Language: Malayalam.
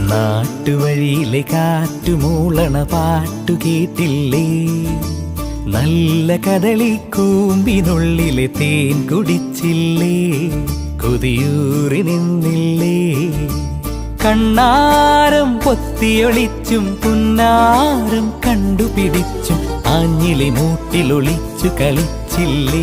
നാട്ടുവഴിയിലെ കാറ്റുമൂളണ പാട്ടു കേട്ടില്ലേ? നല്ല കദളിക്കൂമ്പിനുള്ളിലെ തേൻ കുടിച്ചില്ലേ? കൊതിയൂറി നിന്നില്ലേ? കണ്ണാരം പൊത്തിയൊളിച്ചും പുന്നാരം കണ്ടുപിടിച്ചും ആഞ്ഞിലി മൂട്ടിലൊളിച്ചു കളിച്ചില്ലേ?